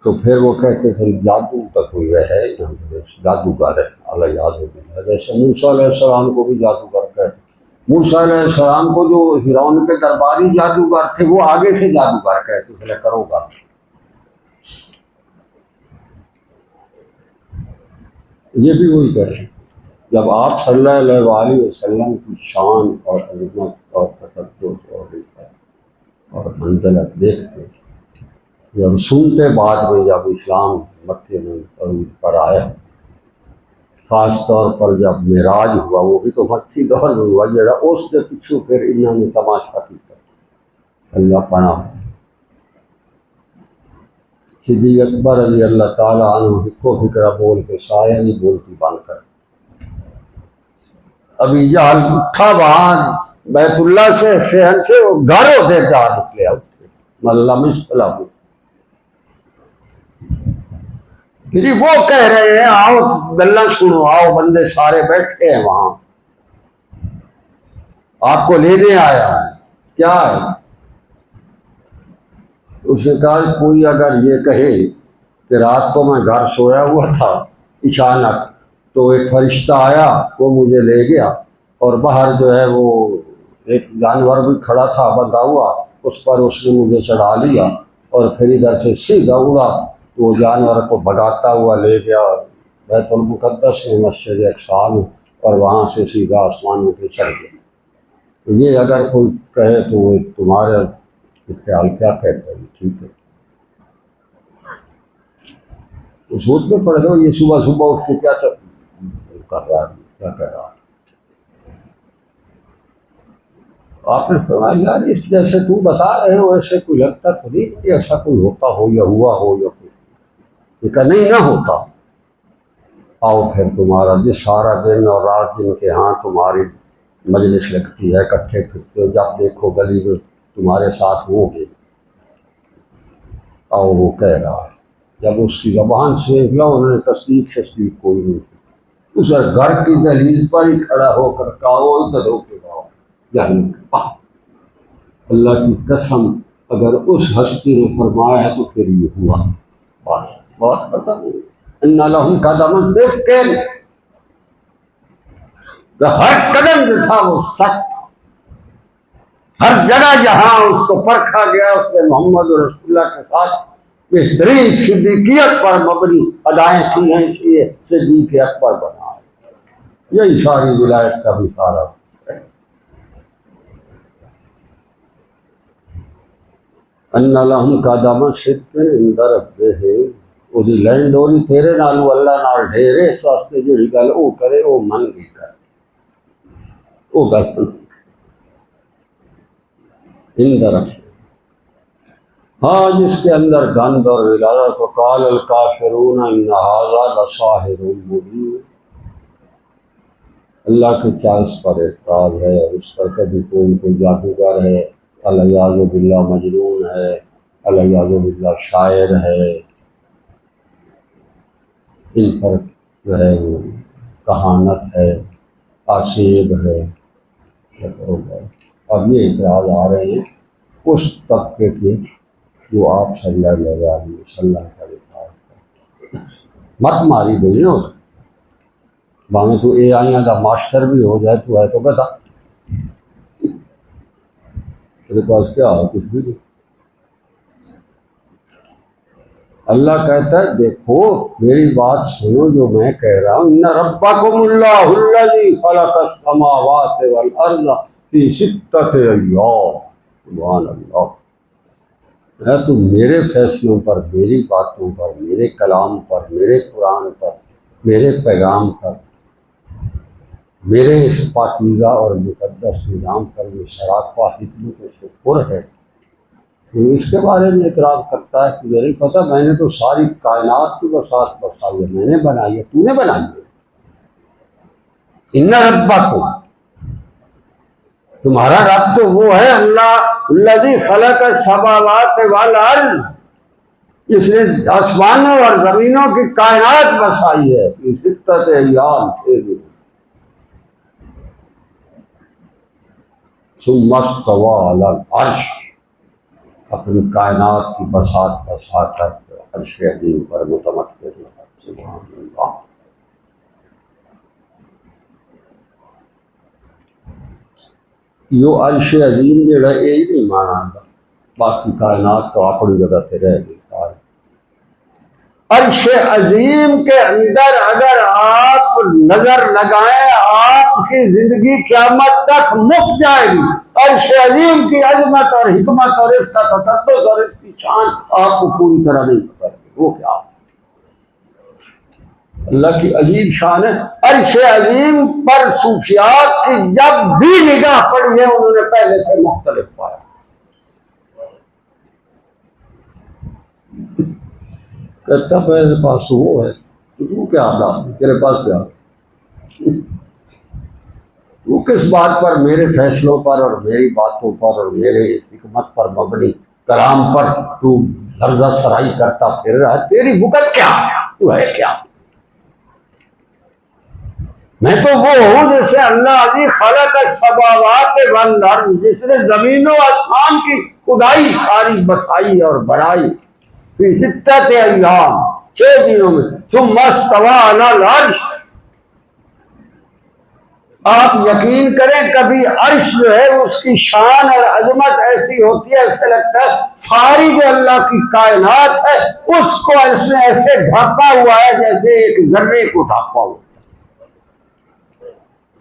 تو پھر وہ کہتے تھے جادو کا کوئی ہے، جادوگر ہے، اللہ یاد ہو گیا۔ جیسے موسیٰ علیہ السلام کو بھی جادوگر کہتے، موسیٰ علیہ السلام کو جو فرعون کے درباری جادوگر تھے وہ آگے سے جادوگر کہتے تھے، کرو گا۔ یہ بھی وہی کریں، جب آپ صلی اللہ علیہ وآلہ وسلم کی شان اور عظمت اور تقدس اور عزت اور منزلت دیکھتے، جب سنتے بعد میں جب اسلام مکے میں پر آیا، خاص طور پر جب معراج ہوا، وہ بھی تو مکی دور میں ہوا، جڑا اس کے پیچھے پھر انہوں نے تماشا کیا، اللہ پناہ۔ صدیق اکبر رضی اللہ تعالیٰ عنہ ہکو فکرہ بول کے سایہ نہیں بولتی بند کر، ابھی جہل اٹھا وہاں بیت اللہ سے صحن سے وہ گھر ہوتے جا نکلے اللہ مصطلح، جی وہ کہہ رہے ہیں آؤ گلہ سنو، آؤ بندے سارے بیٹھے ہیں وہاں، آپ کو لینے آیا ہوں، کیا ہے؟ اس نے کہا کوئی اگر یہ کہے کہ رات کو میں گھر سویا ہوا تھا، اچانک تو ایک فرشتہ آیا، وہ مجھے لے گیا، اور باہر جو ہے وہ ایک جانور بھی کھڑا تھا بندھا ہوا، اس پر اس نے مجھے چڑھا لیا، اور پھر ادھر سے سیدھا اڑا تو وہ جانور کو بھگاتا ہوا لے گیا بیت المقدس میں مسجد اقصیٰ میں، اور وہاں سے سیدھا آسمان پہ چڑھ گیا۔ تو یہ اگر کوئی کہے تو وہ تمہارے خیال کیا کہتے ہیں؟ ٹھیک ہے، اس وقت میں پڑھ دو، یہ صبح صبح اٹھ کے کیا کر رہا ہے، کیا کہہ رہا ہے؟ آپ نے فرمایا یار اس جیسے تو بتا رہے ہو ایسے کوئی لگتا تو نہیں کہ ایسا کوئی ہوتا ہو یا ہوا ہو یا کوئی، یہ کہ نہیں نہ ہوتا۔ آؤ پھر تمہارا یہ سارا دن اور رات جن کے ہاں تمہاری مجلس لگتی ہے، اکٹھے پھرتے ہو، جب دیکھو گلی میں تمہارے ساتھ ہوں گے، آؤ وہ کہہ رہا ہے۔ جب اس کی زبان سے نکلا انہوں نے تصدیق کوئی نہیں کی، اس گھر کی دہلیز پر ہی کھڑا ہو کر کہا وہ ادھر ہو کے گاؤ جہنم، اللہ کی قسم اگر اس ہستی نے فرمایا ہے تو پھر یہ ہوا، بس بات ختم ہوئی۔ ان لہم قدم صدق، ہر قدم جو تھا وہ سچ، ہر جگہ جہاں اس کو پرکھا گیا اس نے محمد رسول اللہ کے ساتھ بہترین صدیقیت پر مبنی ادائیں کی ہیں، اس لیے صدیق اکبر بنا ہے۔ یہی ساری ولایت کا بھی سارا ہے۔ ان لہم قدم صدق عند ربہم، ਉਹਦੀ لینڈ ہوئی تیرے نالو اللہ نال ڈھیرے ساستے جڑی گل وہ کرے وہ من گئی کر، وہ گل عند ربہم، ہاں جس کے اندر گند اور ولادت، وقال الکافرون ان ھذا لساحر مبین، اللہ کے چوائس پر اعتراض ہے، اور اس پر کبھی کوئی جادوگر ہے، الیاذ باللہ مجنون ہے، الیاذ باللہ شاعر ہے، ان پر جو ہے وہ کہانت ہے، آشیب ہے، اب یہ اعتراض آ رہے ہیں اس طبقے کے جو آپ صلی اللہ علیہ وسلم کا دفاع کرتے ہیں۔ مت ماری گئی نا اس باہیں تو اے آئیاں کا ماسٹر بھی ہو جائے تو ہے تو بتا، میرے پاس کیا ہے؟ کچھ بھی نہیں۔ اللہ کہتا ہے دیکھو میری بات سنو جو میں کہہ رہا ہوں، ان ربکم اللہ الذی خلق السماوات والارض فی ستۃ ایام، سبحان اللہ ہے، تو میرے فیصلوں پر، میری باتوں پر، میرے کلام پر، میرے قرآن پر، میرے پیغام پر، میرے اس پاکیزہ اور مقدس نظام پر جو شراکت حکمت و شکر ہے، تو اس کے بارے میں اعتراض کرتا ہے کہ مجھے نہیں پتہ، میں نے تو ساری کائنات کی بساط بسائی ہے، میں نے بنائی ہے، تو نے بنائی ہے۔ ان ربکم، تمہارا رب تو وہ ہے اللہ الذی خلق السماوات والارض، جس نے آسمانوں اور زمینوں کی کائنات بسائی ہے، فی ستۃ ایام، 6 دن، ثم استوی علی العرش، اپنی کائنات کی بساط بسا کر عرش عظیم پر متمکن رہا، سبحان اللہ۔ یہ عرش عظیم جو ہے یہی نہیں مانا تھا، باقی کائنات تو اپنی جگہ پہ رہ گئی۔ عرش عظیم کے اندر اگر آپ نظر لگائیں آپ کی زندگی قیامت تک مک جائے گی۔ عرش عظیم کی عظمت اور حکمت اور اس کا تقدس اور اس کی شان آپ کو پوری طرح نہیں پتہ ہے وہ کیا ہے۔ اللہ کی عجیب شان ہے۔ عرش عظیم پر صوفیات کی جب بھی نگاہ پڑی ہے انہوں نے پہلے سے مختلف پایا۔ کہتا میرے پاس وہ ہے، تو کیا تیرے پاس کیا؟ تو کس بات پر؟ میرے فیصلوں پر اور میری باتوں پر اور میرے اس حکمت پر مبنی کلام پر تو لرزہ سرائی کرتا پھر رہا ہے، تیری بکت کیا؟ تو ہے کیا؟ میں تو وہ ہوں جسے اللہ عزیز خلق السماوات والارض، جس نے زمین و آسمان کی خدائی ساری بسائی اور بڑائی، فی ستۃ ایام، 6 دنوں میں، ثم استوی علی العرش۔ آپ یقین کریں کبھی عرش جو ہے اس کی شان اور عظمت ایسی ہوتی ہے، ایسے لگتا ہے ساری جو اللہ کی کائنات ہے اس کو اس نے ایسے ڈھانپا ہوا ہے جیسے ایک ذرے کو ڈھانپا ہوا ہے۔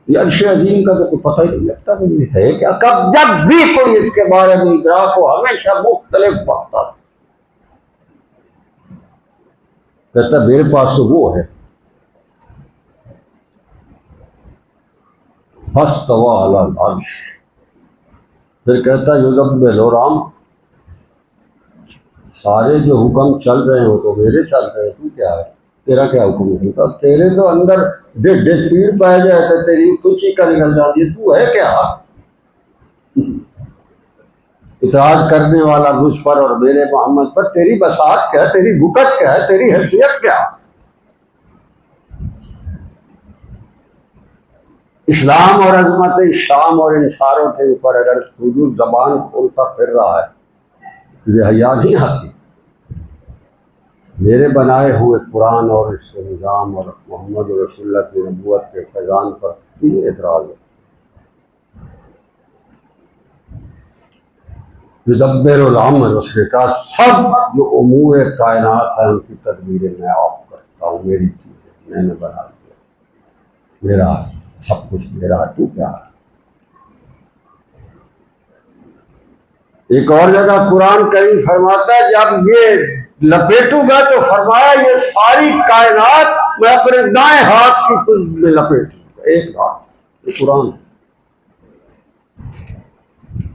یہ عرش عظیم کا تو کوئی پتہ ہی نہیں لگتا مجھے ہے کیا۔ کب جب بھی کوئی اس کے بارے میں ادراک ہو ہمیشہ مختلف بات آتی۔ کہتا میرے پاس تو وہ ہے، فاستوی علی العرش۔ پھر کہتا یدبر الامر، سارے جو حکم چل رہے ہو تو میرے چل رہے ہیں، تو کیا ہے؟ تیرا کیا حکم ہے؟ تیرے تو اندر ڈسپیڈ پایا جائے تو تیری کچھ ہی کا نکل جاتی ہے، تو ہے کیا؟ اعتراض کرنے والا مجھ پر اور میرے محمد پر، تیری بساط کیا ہے؟ تیری بکت کیا ہے؟ تیری حیثیت کیا؟ اسلام اور عظمت شام اور انصاروں کے اوپر اگر حضور زبان کھولتا پھر رہا ہے، تجھے حیا نہیں آتی؟ میرے بنائے ہوئے قرآن اور اس سے نظام اور محمد رسول اللہ کی نبوت کے فیضان پر یہ اعتراض ہے۔ یدبر الامر، اس کے کہا سب جو امور کائنات ہیں ان کی تدبیریں میں آپ کرتا ہوں، میری چیزیں میں نے بنا دیا، میرا سب کچھ میرا ہے، تو کیا ہے؟ ایک اور جگہ قرآن کریم فرماتا ہے جب یہ لپیٹوں گا تو فرمایا یہ ساری کائنات میں اپنے دائیں ہاتھ کی کچھ میں لپیٹوں گا، ایک ہاتھ، یہ قرآن۔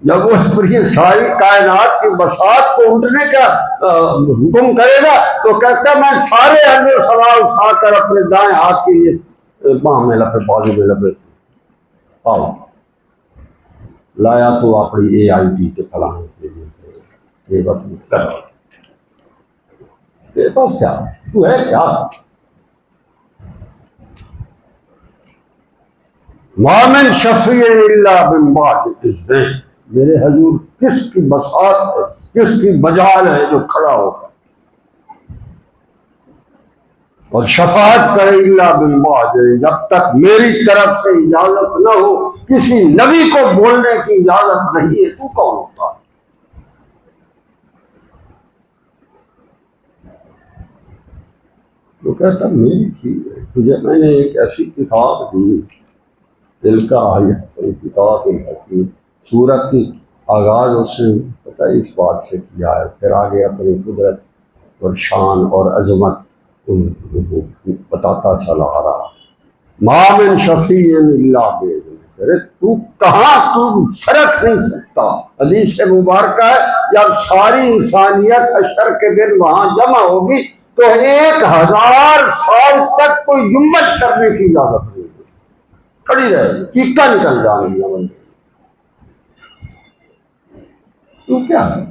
جب وہ یہ ساری کائنات کی بساط کو اٹھنے کا حکم کرے گا تو کہتا ہے میں سارے ارض و سما اٹھا کر اپنے دائیں ہاتھ کی یہ باہ میں لپیٹ، بازو میں لپیٹ۔ آؤ لایا تو اپنی AIT کے پھلانے کے لیے یہ وقت کرو تیرے پاس کیا تو ہے کیا؟ ما من شفیع الا من بعد اذنہ، میرے حضور کس کی بساط ہے، کس کی مجال ہے جو کھڑا ہوگا اور شفاعت کرے الا من بعد، جب تک میری طرف سے اجازت نہ ہو، کسی نبی کو بولنے کی اجازت نہیں ہے، تو کون ہوتا ہے؟ تو کہتا میری چیز ہے، تجھے میں نے ایک ایسی کتاب دی، دل کا آیت کتاب الحکیم، سورت کی آغاز اس نے پتہ اس بات سے کیا ہے، پھر آگے اپنی قدرت اور شان اور عظمت بتاتا چلا آ رہا۔ ما من شفیع الا باذنہ، ارے تو کہاں تو سرک نہیں سکتا۔ حدیث مبارکہ ہے جب ساری انسانیت حشر کے دن وہاں جمع ہوگی تو 1000 سال تک کوئی جمت کرنے کی اجازت نہیں ہوگی، کھڑی رہے گی، چیخا نکل جائیں گی عمل۔ تو کیا ہے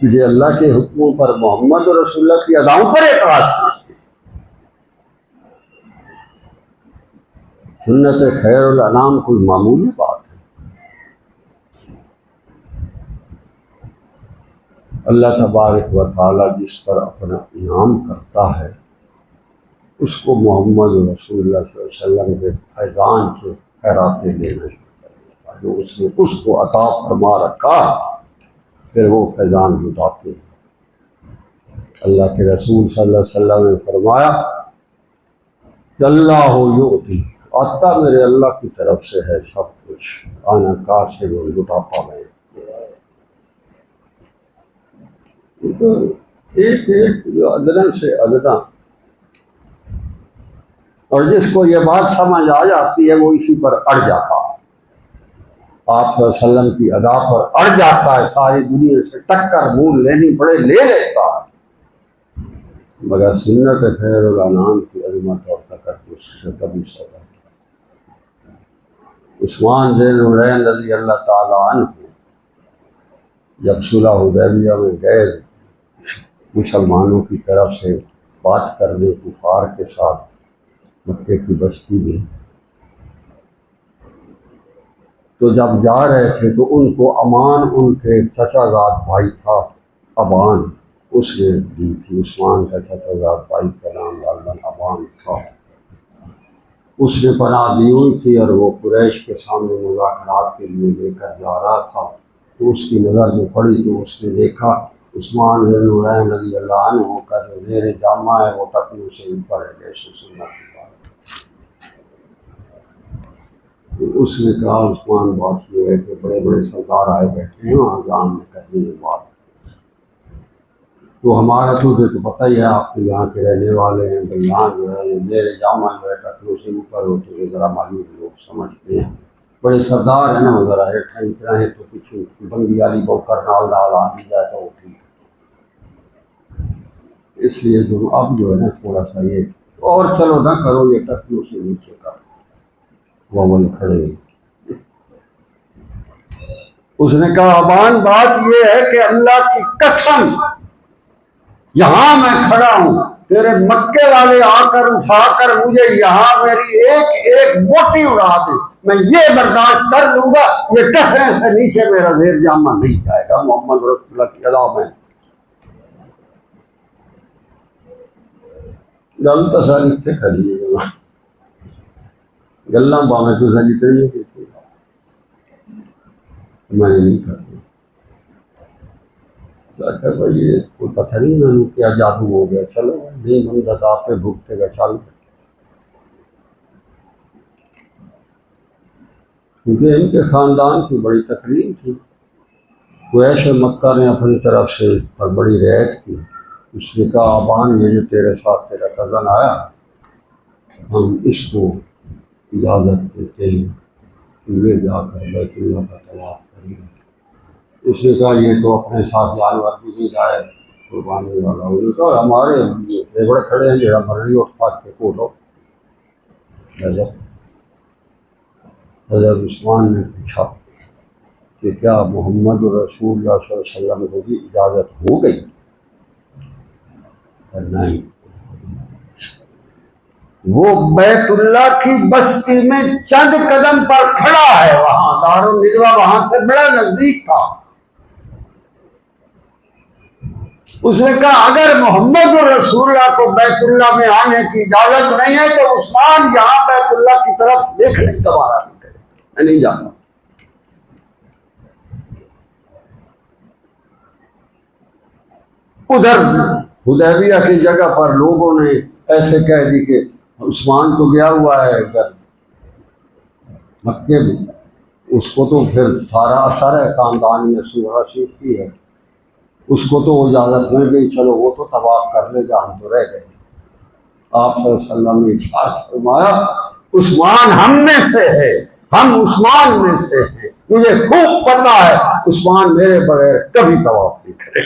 تجھے اللہ کے حکموں پر، محمد رسول اللہ کی اداؤں پر اعتراض ہے؟ سنت خیر الانام کوئی معمولی بات ہے؟ اللہ تبارک و تعالیٰ جس پر اپنا انعام کرتا ہے اس کو محمد رسول اللہ صلی اللہ علیہ وسلم کے فیضان کے خیراتے لینا شروع کر دیتا، جو اس نے اس کو عطا فرما رکھا پھر وہ فیضان لٹاتے ہیں۔ اللہ کے رسول صلی اللہ علیہ وسلم نے فرمایا کہ اللہ یعطی، عطا میرے اللہ کی طرف سے ہے سب کچھ، آنا کار سے وہ لٹاتا میں۔ تو ایک ایک جو ادنا سے ادنا، اور جس کو یہ بات سمجھ آ جاتی ہے وہ اسی پر اڑ جاتا ہے، آپ صلی اللہ علیہ وسلم کی ادا پر اڑ جاتا ہے، ساری دنیا سے ٹکر منہ لینی پڑے لے لیتا ہے، مگر سنت خیر الانام کی عظمت اور تقدس سے کبھی سودا نہیں۔ عثمان ذی النورین رضی اللہ تعالیٰ عنہ جب صلح حدیبیہ میں گئے مسلمانوں کی طرف سے بات کرنے کفار کے ساتھ مکے کی بستی میں، تو جب جا رہے تھے تو ان کو امان ان کے چچا زاد بھائی تھا ابان، اس نے دی تھی، عثمان کا چچا زاد بھائی کا نام غالباً ابان تھا، اس نے پناہ دی ہوئی تھی اور وہ قریش کے سامنے مذاکرات کے لیے لے کر جا رہا تھا، تو اس کی نظر جو پڑی تو اس نے دیکھا عثمان ذی النورین رضی اللہ عنہ کا جو زیر جامہ ہے وہ ٹکنوں سے اوپر ہے، جیسے سنت کی بات۔ تو اس نے کہا عثمان بات یہ ہے کہ بڑے بڑے سردار آئے بیٹھے ہیں وہاں جان میں کرنی ہے بات، تو ہمارا تجھے تو پتہ ہی ہے آپ کے یہاں کے رہنے والے ہیں، بھائی یہاں جو ہے یہ میرے جامع جو ہے ٹکنوں سے اوپر ہو تو یہ ذرا معلوم لوگ سمجھتے ہیں، بڑے سردار ہیں نا وہ ذرا ہیٹھا اتنا ہے تو کچھ بنگی والی کو کرنال ڈال آ دی جائے تو وہ ٹھیک ہے، اس لیے جو اب جو ہے نا تھوڑا سا یہ اور چلو نہ کرو، یہ ٹکنوں سے نیچے کر، وہ وہی کھڑے ہوئے۔ اس نے کہا ابان بات یہ ہے کہ اللہ کی قسم یہاں میں کھڑا ہوں، تیرے مکے والے آ کر اٹھا کر مجھے یہاں میری ایک ایک موٹی اڑا دے، میں یہ برداشت کر لوں گا، یہ ٹکرے سے نیچے میرا زیر جامہ نہیں جائے گا، محمد رسول اللہ کی ادا میں۔ گل تو ساری اتنے کھڑی ہے، گلاں باویں تو جتنی کیتی میں نے نہیں کرتی، کہ بھائی یہ کوئی پتہ نہیں میں نے کیا جادو ہو گیا، چلو نہیں بندہ تو آپ پہ بھگتے گا، چل، کیونکہ ان کے خاندان کی بڑی تقریر تھی، قریش مکہ نے اپنی طرف سے پر بڑی رعایت کی، اس نے کہا ابان یہ جو تیرے ساتھ تیرا کزن آیا ہم اس کو اجازت دیتے ہیں لے جا کر بیت اللہ کا طواف کریں، اس نے کہا یہ تو اپنے ساتھ جانور بھی نہیں جائے قربانی والا، انہوں نے کہا ہمارے ریوڑ کھڑے ہیں جہاں مرضی اٹھ پاٹ کے کھولو لے جاؤ۔ حضرت عثمان نے پوچھا کہ کیا محمد رسول اللہ صلی اللہ علیہ وسلم کو بھی اجازت ہو گئی؟ نہیں، وہ بیت اللہ کی بستی میں چند قدم پر کھڑا ہے، وہاں دارالندوا وہاں سے بڑا نزدیک تھا۔ اس نے کہا اگر محمد رسول اللہ کو بیت اللہ میں آنے کی اجازت نہیں ہے تو عثمان یہاں بیت اللہ کی طرف دیکھنے دوبارہ نہیں کرے، میں نہیں جانتا۔ ادھر حدیبیہ کی جگہ پر لوگوں نے ایسے کہہ دی کہ عثمان تو گیا ہوا ہے ادھر مکے میں، اس کو تو پھر سارا اثر ہے خاندانی رسول کی ہے، اس کو تو اجازت مل گئی، چلو وہ تو طواف کر لے گا، ہم تو رہ گئے۔ آپ صلی اللہ علیہ وسلم نے ارشاد فرمایا عثمان ہم میں سے ہے، ہم عثمان میں سے ہیں، مجھے خوب پتہ ہے عثمان میرے بغیر کبھی طواف نہیں کرے۔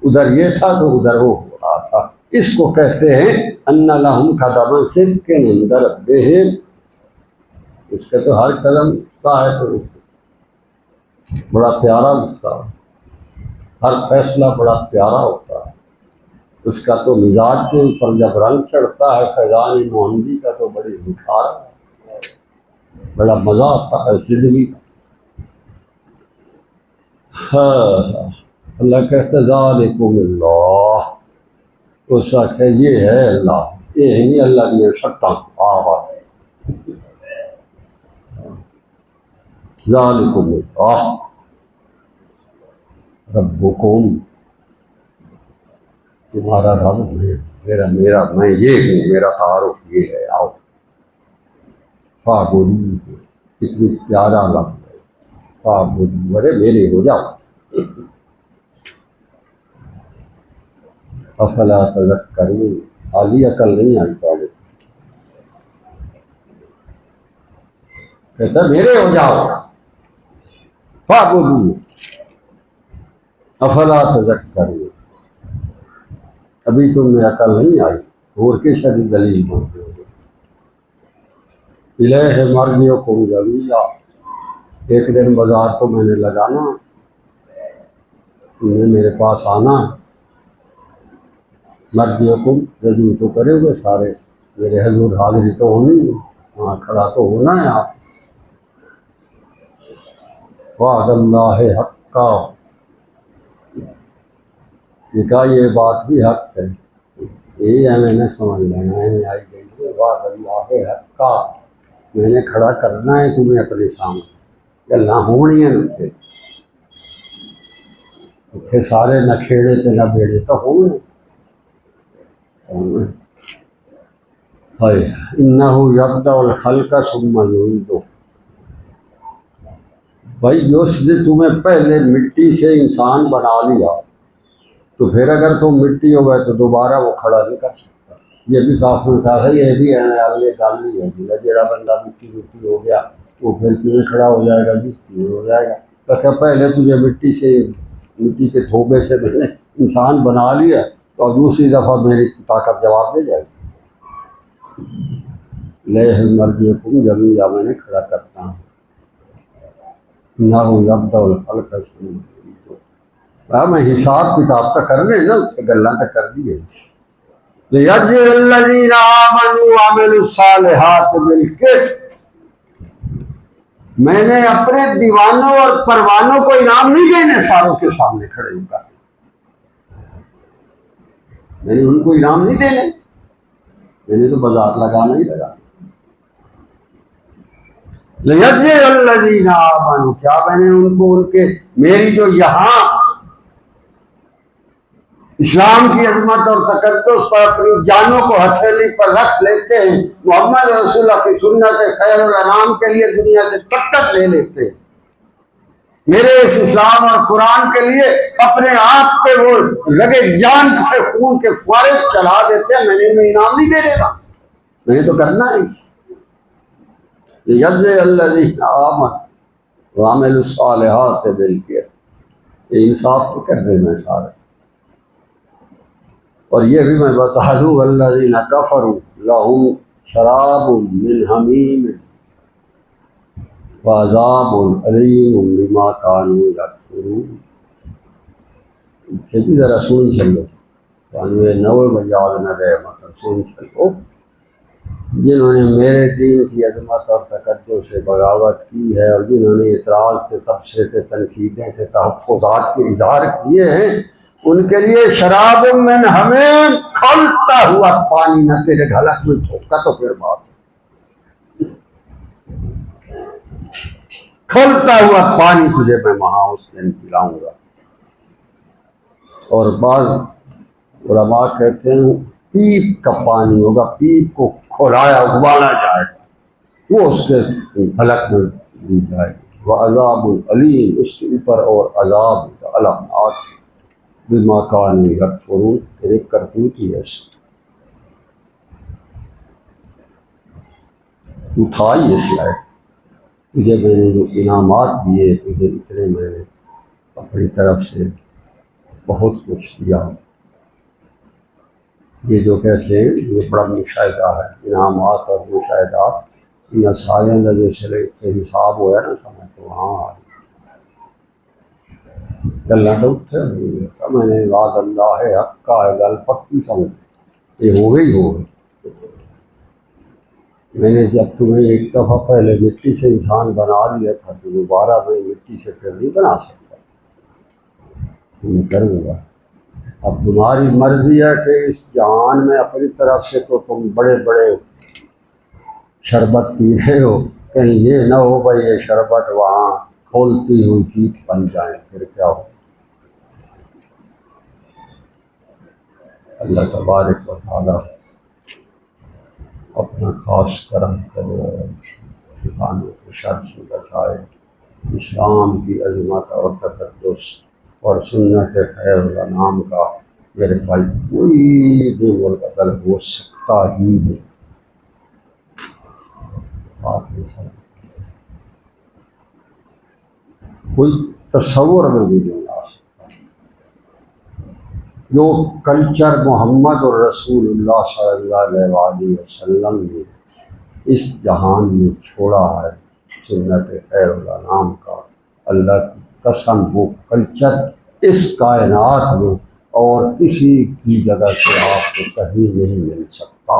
ادھر یہ تھا تو ادھر وہ ہو رہا تھا۔ اس کو کہتے ہیں ان لہم قدم صدق عند ربہم، اس کا تو ہر قدم اٹھتا ہے تو اس بڑا پیارا اٹھتا ہے، ہر فیصلہ بڑا پیارا ہوتا ہے، اس کا تو مزاج کے اوپر جب رنگ چڑھتا ہے فیضان محمدی کا تو بڑی نکھار ہے، بڑا مزہ آتا ہے زندگی کا۔ اللہ کہتے ذالکم اللہ، تو سچ ہے یہ ہے اللہ، یہ نہیں اللہ کی سکتا بات ہے۔ ذالکم اللہ ربکم، تمہارا رب میں یہ ہوں، میرا تعارف یہ ہے، آؤ فاعبدوہ، کتنی پیارا لفظ ہے فاعبدوہ، بڑے میرے ہو جاؤ۔ افلا تذکرون، حالی عقل نہیں آئی تو کہتا میرے ہو جاؤ، فاعبدوہ افلا تذکرون، ابھی تم میں عقل نہیں آئی، اور کی شدید دلیل بولتے ہو۔ الیہ مرجعکم جمیعا، ایک دن بازار تو میں نے لگانا، تم نے میرے پاس آنا، مرجعکم رجوع تو کرے گے سارے، میرے حضور حاضری تو ہونی ہے، وہاں کھڑا تو ہونا ہے آپ۔ وعد اللہ حقا، یہ کہا یہ بات بھی حق ہے، یہی ہے میں نے سمجھ لینا ہے، میں آئی گئی ہے وعد اللہ حقا، میں نے کھڑا کرنا ہے تمہیں اپنے سامنے، گلاں ہونی ہیں اتنے سارے نہ کھیڑے تے نہ بیڑے تو ہونے۔ انہ یبدأ الخلق ثم یعیدہ، بھائی اس نے تمہیں پہلے مٹی سے انسان بنا لیا تو پھر اگر تم مٹی ہو گئے تو دوبارہ وہ کھڑا نہیں کر سکتا۔ یہ بھی کافی تھا، یہ بھی ہے اللہ گل نہیں ہے جڑا بندہ مٹی ہو گیا وہ پھر کیوں کھڑا ہو جائے گا، جی ہو جائے گا، تو پہلے تجھے مٹی کے تھوبے سے میں نے انسان بنا لیا تو دوسری دفعہ میری طاقت جواب دے جائے گی۔ الیہ مرجعکم جمیعا، میں نے کھڑا کرتا ہوں، انہ یبدأ الخلق ثم یعیدہ، میں حساب کتاب تک کرنے نا گلاں تک کر دیے۔ لیجزی الذین آمنوا وعملوا الصالحات بالقسط، میں نے اپنے دیوانوں اور پروانوں کو انعام نہیں دینے ساروں کے سامنے کھڑے ہو کر، میں نے ان کو انعام نہیں دینے، میں نے تو بازار لگانا ہی لگا۔ لیجزی الذین آمنوا، کیا میں نے ان کو ان کے میری جو یہاں اسلام کی عظمت اور تقدس پر اپنی جانوں کو ہتھیلی پر رکھ لیتے ہیں، محمد رسول اللہ کی سنت خیر الانام کے لیے دنیا سے ٹکر لے لیتے ہیں، میرے اس اسلام اور قرآن کے لیے اپنے آپ پہ وہ رگے جان سے خون کے فوارے چلا دیتے ہیں، میں نے انہیں انعام نہیں دے دے گا، میں نے تو کرنا ہے۔ لیجزی الذین آمنوا وعملوا الصالحات بالقسط، یہ انصاف تو کرنے میں سارے۔ اور یہ بھی میں بتا دوں الذین کفروا لہم شراب من حمیم، وعذاب علیم بما کانوا یکفرون. بھی ذرا سن چلو 99 میں یاد نہ رہے مطلب سن چلو. جنہوں نے میرے دین کی عظمت اور تقدس سے بغاوت کی ہے اور جنہوں نے اعتراض تھے، تبصرے تھے، تنقیدیں تھے، تحفظات کے اظہار کیے ہیں، ان کے لیے شراب من ہمیں کھولتا ہوا پانی نہ تیرے گھلک میں ٹھوکا تو پھر بات کھولتا ہوا پانی تجھے میں وہاں اس دن پلاؤں گا. اور بعض علماء کہتے ہیں پیپ کا پانی ہوگا، پیپ کو کھولایا ابالا جائے گا، وہ اس کے حلق میں دی جائے گی. وعذاب علیم، اس کے اوپر اور عذاب کا علامات بما کانوا یکفرون، تیرے کرتوت ہی ایسے. تو تھا ہی اس لائق، تجھے میں نے جو انعامات دیے، تجھے اتنے میں نے اپنی طرف سے بہت کچھ دیا. یہ جو کہتے ہیں یہ بڑا مشاہدہ ہے، انعامات اور مشاہدات ان سارے لگے چلے کے حساب ہوا نا سمجھ تو وہاں گلا تو اٹھے میں نے وعد اللہ ہے حق کا ہے، گل پکی سمجھ یہ ہو گئی ہو گئی. میں نے جب تمہیں ایک دفعہ پہلے مٹی سے انسان بنا لیا تھا تو دوبارہ میں مٹی سے پھر نہیں بنا سکتا، میں کروں گا. اب تمہاری مرضی ہے کہ اس جہان میں اپنی طرف سے تو تم بڑے بڑے شربت پی رہے ہو، کہیں یہ نہ ہو بھائی یہ شربت وہاں کھولتی ہوئی پیٹ بن جائیں، پھر کیا ہو. اللہ تبارک و تعالیٰ اپنا خاص کرم کرے، شیطانوں کو شر سے بچائے، اسلام کی عظمت اور تقدس اور سنت خیر الانام کا میرے بھائی کوئی بھی منتقل ہو سکتا ہی نہیں. آپ نے سب کوئی تصور میں بھی نہیں آ سکتا. جو کلچر محمد الرسول اللہ صلی اللہ علیہ وآلہ وسلم نے اس جہان میں چھوڑا ہے، سنت خیر الانام کا، اللہ کی قسم وہ کلچر اس کائنات میں اور کسی کی جگہ سے آپ کو کہیں نہیں مل سکتا.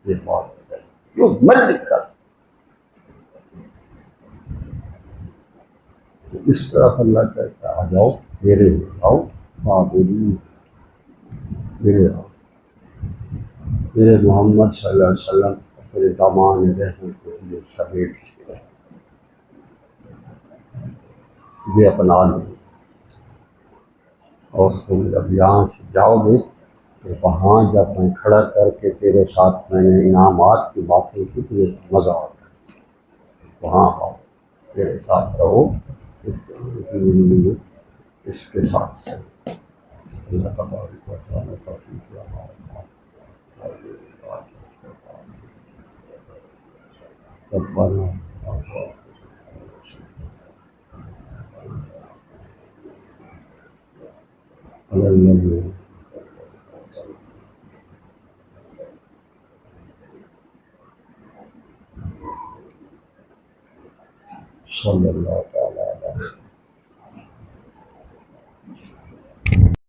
یہ بات ہے جو مرضی کر. اس طرف اللہ کہتا ہے آ جاؤ میرے آؤ معبودی میرے آؤ. میرے محمد صلی اللہ علیہ وسلم اپنے دامان رحمت کے لیے سمیٹ یہ اپنا لیں. اور تم جب یہاں سے جاؤ گے تو وہاں جب میں کھڑا کر کے تیرے ساتھ میں نے انعامات کی باتیں کی تو یہ مزہ آتا ہے. وہاں آؤ میرے ساتھ رہو، اس کے ساتھ سے اللہ تبارک و تعالیٰ توفیق عطا ربنا الذي صلی اللہ تعالیٰ